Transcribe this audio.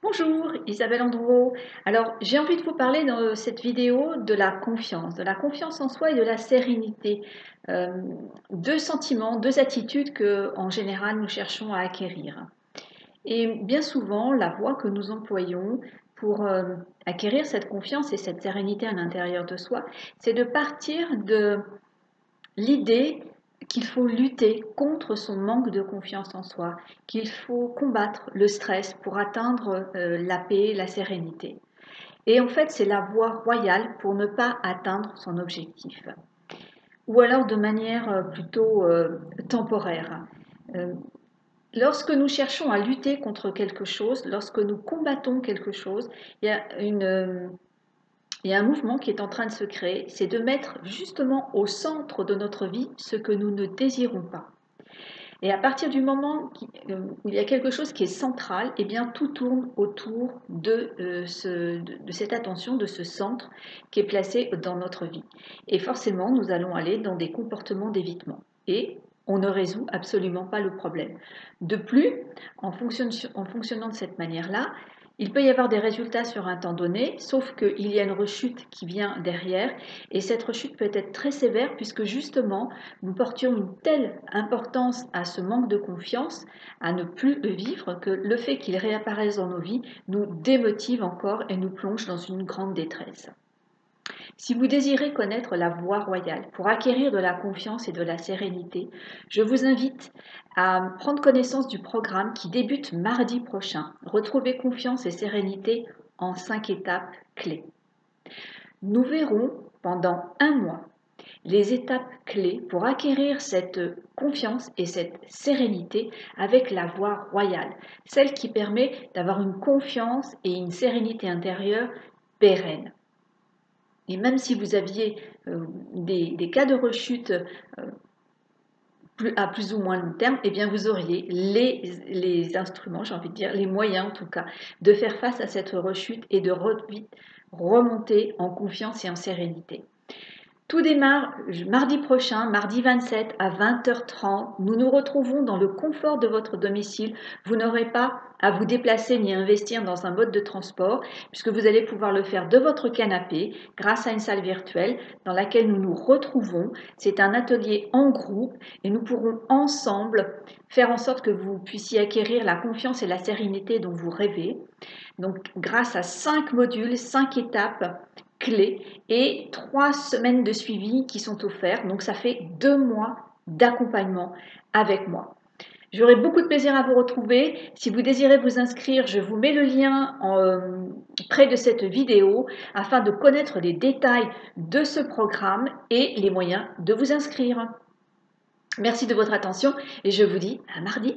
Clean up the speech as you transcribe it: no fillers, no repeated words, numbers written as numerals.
Bonjour, Isabelle Andrew. Alors, j'ai envie de vous parler dans cette vidéo de la confiance en soi et de la sérénité. Euh, Deux sentiments, deux attitudes que, en général, nous cherchons à acquérir. Et bien souvent, la voie que nous employons pour acquérir cette confiance et cette sérénité à l'intérieur de soi, c'est de partir de l'idée qu'il faut lutter contre son manque de confiance en soi, qu'il faut combattre le stress pour atteindre la paix, la sérénité. Et en fait, c'est la voie royale pour ne pas atteindre son objectif. Ou alors de manière plutôt temporaire. Euh, Lorsque nous cherchons à lutter contre quelque chose, lorsque nous combattons quelque chose, il y a un mouvement qui est en train de se créer, c'est de mettre justement au centre de notre vie ce que nous ne désirons pas. Et à partir du moment où il y a quelque chose qui est central, eh bien tout tourne autour de cette attention, de ce centre qui est placé dans notre vie. Et forcément, nous allons aller dans des comportements d'évitement. Et on ne résout absolument pas le problème. De plus, en fonctionnant de cette manière-là, il peut y avoir des résultats sur un temps donné, sauf qu'il y a une rechute qui vient derrière, et cette rechute peut être très sévère puisque justement, nous portions une telle importance à ce manque de confiance, à ne plus le vivre, que le fait qu'il réapparaisse dans nos vies nous démotive encore et nous plonge dans une grande détresse. Si vous désirez connaître la voie royale pour acquérir de la confiance et de la sérénité, je vous invite à prendre connaissance du programme qui débute mardi prochain. Retrouvez confiance et sérénité en 5 étapes clés. Nous verrons pendant un mois les étapes clés pour acquérir cette confiance et cette sérénité avec la voie royale, celle qui permet d'avoir une confiance et une sérénité intérieure pérenne. Et même si vous aviez des cas de rechute à plus ou moins long terme, eh bien vous auriez les instruments, j'ai envie de dire, les moyens en tout cas, de faire face à cette rechute et de remonter en confiance et en sérénité. Tout démarre mardi prochain, mardi 27 à 20h30. Nous nous retrouvons dans le confort de votre domicile. Vous n'aurez pas à vous déplacer ni à investir dans un mode de transport puisque vous allez pouvoir le faire de votre canapé grâce à une salle virtuelle dans laquelle nous nous retrouvons. C'est un atelier en groupe et nous pourrons ensemble faire en sorte que vous puissiez acquérir la confiance et la sérénité dont vous rêvez. Donc grâce à 5 modules, 5 étapes clés et 3 semaines de suivi qui sont offertes. Donc ça fait 2 mois d'accompagnement avec moi. J'aurai beaucoup de plaisir à vous retrouver. Si vous désirez vous inscrire, je vous mets le lien près de cette vidéo afin de connaître les détails de ce programme et les moyens de vous inscrire. Merci de votre attention et je vous dis à mardi.